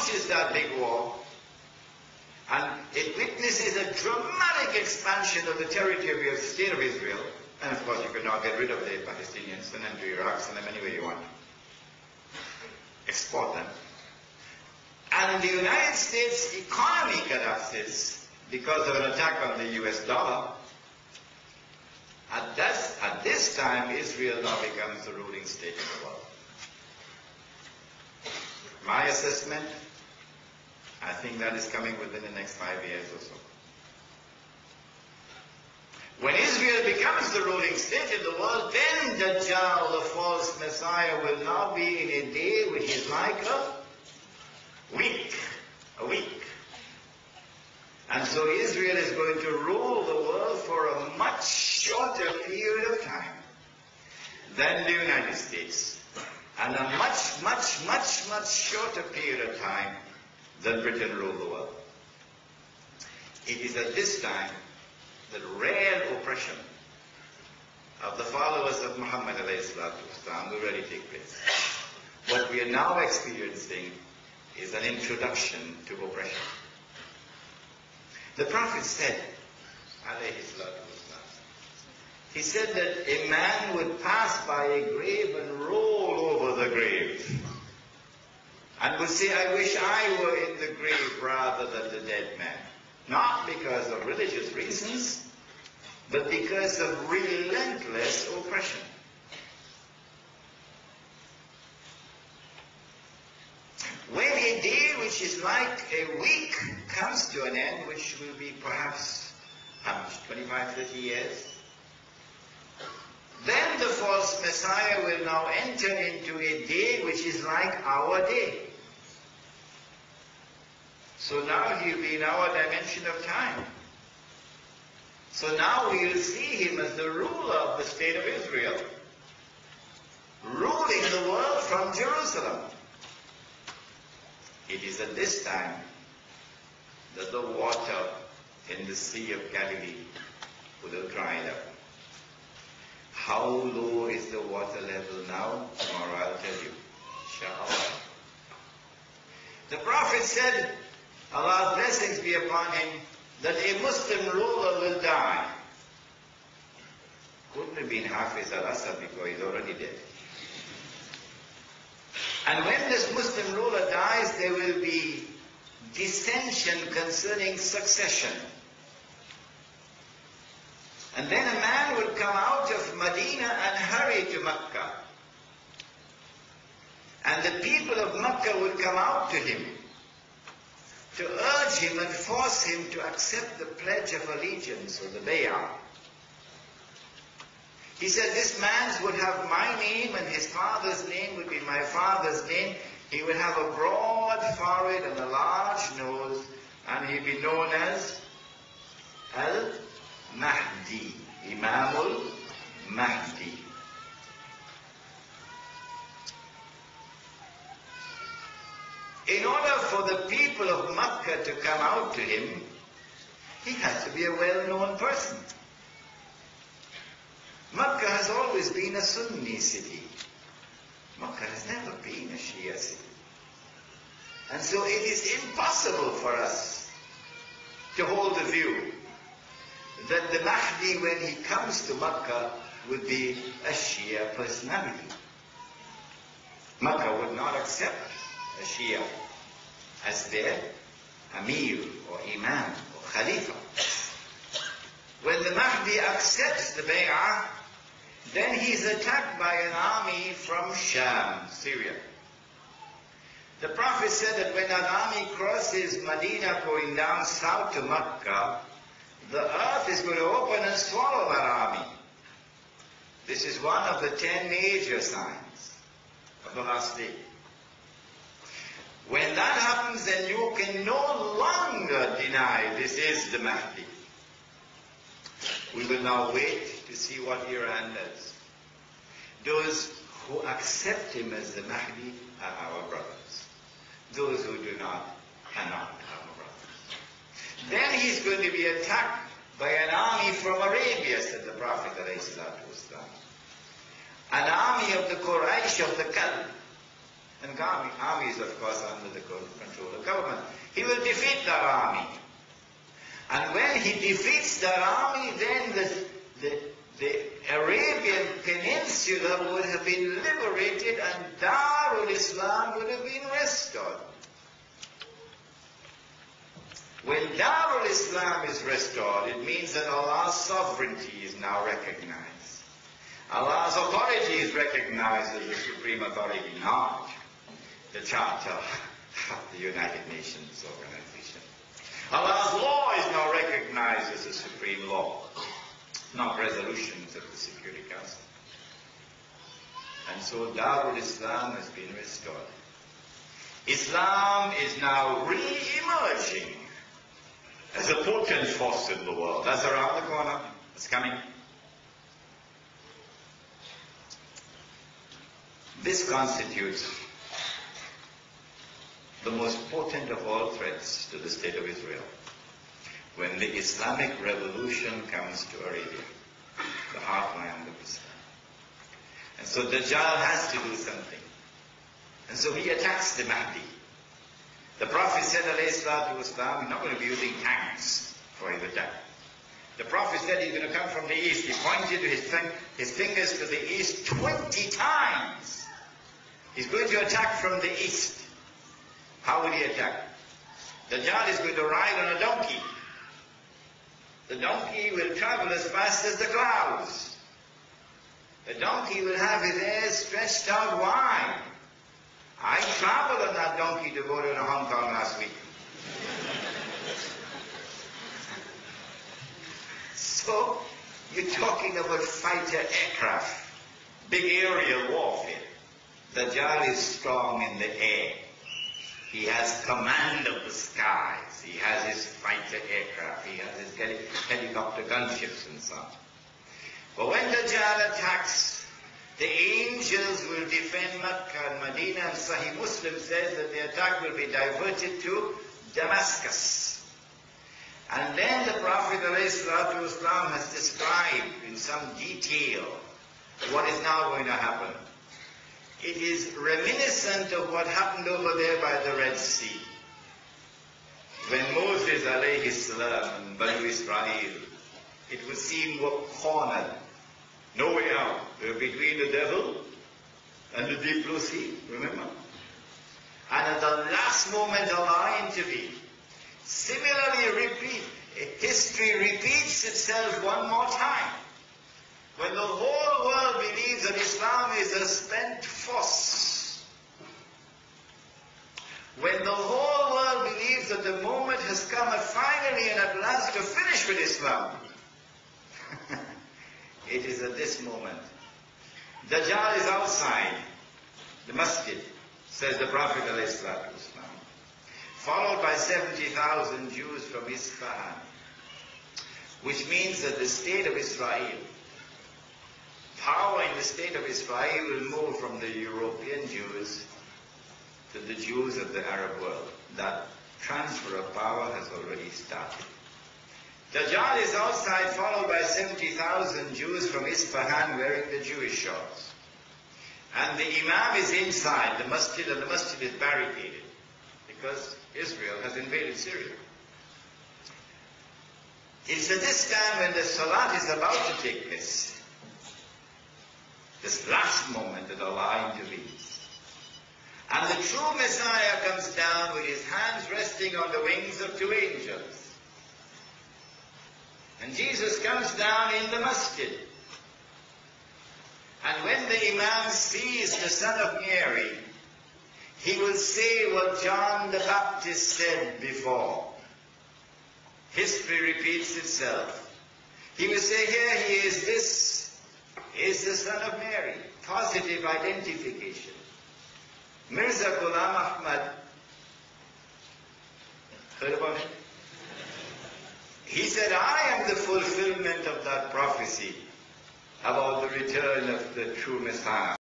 launches that big war, and it witnesses a dramatic expansion of the territory of the state of Israel. And of course, you can now get rid of the Palestinians, send them to Iraq, send them anywhere you want. Export them. And the United States economy collapses because of an attack on the US dollar. At this time, Israel now becomes the ruling state of the world. My assessment, I think that is coming within the next 5 years or so. When Israel becomes the ruling state in the world, then Dajjal, the false Messiah, will now be in a day which is like a week. And so Israel is going to rule the world for a much shorter period of time than the United States, and a much shorter period of time than Britain ruled the world. It is at this time that rare oppression of the followers of Muhammad will really take place. What we are now experiencing is an introduction to oppression. The Prophet said, he said that a man would pass by a grave and roll over the grave and would say, I wish I were in the grave rather than the dead man. Not because of religious reasons, but because of relentless oppression. When a day which is like a week comes to an end, which will be perhaps, 25, 30 years, then the false Messiah will now enter into a day which is like our day. So now he'll be in our dimension of time. So now we will see him as the ruler of the state of Israel, ruling the world from Jerusalem. It is at this time that the water in the Sea of Galilee will have dried up. How low is the water level now? Tomorrow I'll tell you. Inshallah. The Prophet said, Allah's blessings be upon him, that a Muslim ruler will die. Couldn't have been Hafiz al-Assad because he's already dead. And when this Muslim ruler dies, there will be dissension concerning succession. And then a man will come out of Medina and hurry to Mecca. And the people of Mecca will come out to him to urge him and force him to accept the pledge of allegiance, or the bay'ah. He said, this man would have my name and his father's name would be my father's name. He would have a broad forehead and a large nose, and he'd be known as Al-Mahdi, Imamul Mahdi. In order for the people of Mecca to come out to him, he had to be a well-known person. Mecca has always been a Sunni city. Mecca has never been a Shia city. And so it is impossible for us to hold the view that the Mahdi, when he comes to Mecca, would be a Shia personality. Mecca would not accept a Shia as their Amir or Imam or Khalifa. When the Mahdi accepts the bay'ah, then he's attacked by an army from Sham, Syria. The Prophet said that when an army crosses Medina going down south to Mecca, the earth is going to open and swallow that army. This is one of the 10 major signs of the last day. When that happens, then you can no longer deny this is the Mahdi. We will now wait to see what Iran does. Those who accept him as the Mahdi are our brothers. Those who do not cannot be our brothers. Then he's going to be attacked by an army from Arabia, said the Prophet ﷺ. An army of the Quraysh of the Kalb. And army is, of course, under the control of government. He will defeat that army. And when he defeats that army, then the Arabian Peninsula would have been liberated and Darul Islam would have been restored. When Darul Islam is restored, it means that Allah's sovereignty is now recognized. Allah's authority is recognized as the supreme authority, not the Charter of the United Nations Organization. Allah's law is now recognized as the supreme law, not resolutions of the Security Council. And so Darul Islam has been restored. Islam is now re-emerging as a potent force in the world. That's around the corner. It's coming. This constitutes the most potent of all threats to the state of Israel. When the Islamic revolution comes to Arabia, the heartland of Islam. And so Dajjal has to do something. And so he attacks the Mahdi. The Prophet said, alayhi salatu wasalam, he's not going to be using tanks for his attack. The Prophet said he's going to come from the east. He pointed his fingers to the east 20 times. He's going to attack from the east. How will he attack? Dajjal is going to ride on a donkey. The donkey will travel as fast as the clouds. The donkey will have his ears stretched out wide. I traveled on that donkey to go to Hong Kong last week. So, you're talking about fighter aircraft, big aerial warfare. Dajjal is strong in the air. He has command of the skies. He has his fighter aircraft. He has his helicopter gunships and so on. But when Dajjal attacks, the angels will defend Mecca and Medina, and Sahih Muslim says that the attack will be diverted to Damascus. And then the Prophet ﷺ has described in some detail what is now going to happen. It is reminiscent of what happened over there by the Red Sea. When Moses alayhi salam and Banu Israel, it would seem were cornered. No way out. They were between the devil and the deep blue sea, remember? And at the last moment Allah intervened. Similarly, history repeats itself one more time. When the whole world believes that Islam is a spent force, when the whole world believes that the moment has come finally and at last to finish with Islam, it is at this moment. Dajjal is outside the masjid, says the Prophet ﷺ, followed by 70,000 Jews from Isfahan, which means that the state of Israel, power in the state of Israel will move from the European Jews to the Jews of the Arab world. That transfer of power has already started. Dajjal is outside, followed by 70,000 Jews from Isfahan wearing the Jewish shorts. And the Imam is inside the masjid, and the masjid is barricaded because Israel has invaded Syria. It's at this time when the Salat is about to take place, this last moment that Allah intervenes. And the true Messiah comes down with his hands resting on the wings of two angels. And Jesus comes down in the masjid. And when the Imam sees the son of Mary, he will say what John the Baptist said before. History repeats itself. He will say, here he is, this is the son of Mary. Positive identification. Mirza Ghulam Ahmad, heard about it? He said, I am the fulfillment of that prophecy about the return of the true Messiah.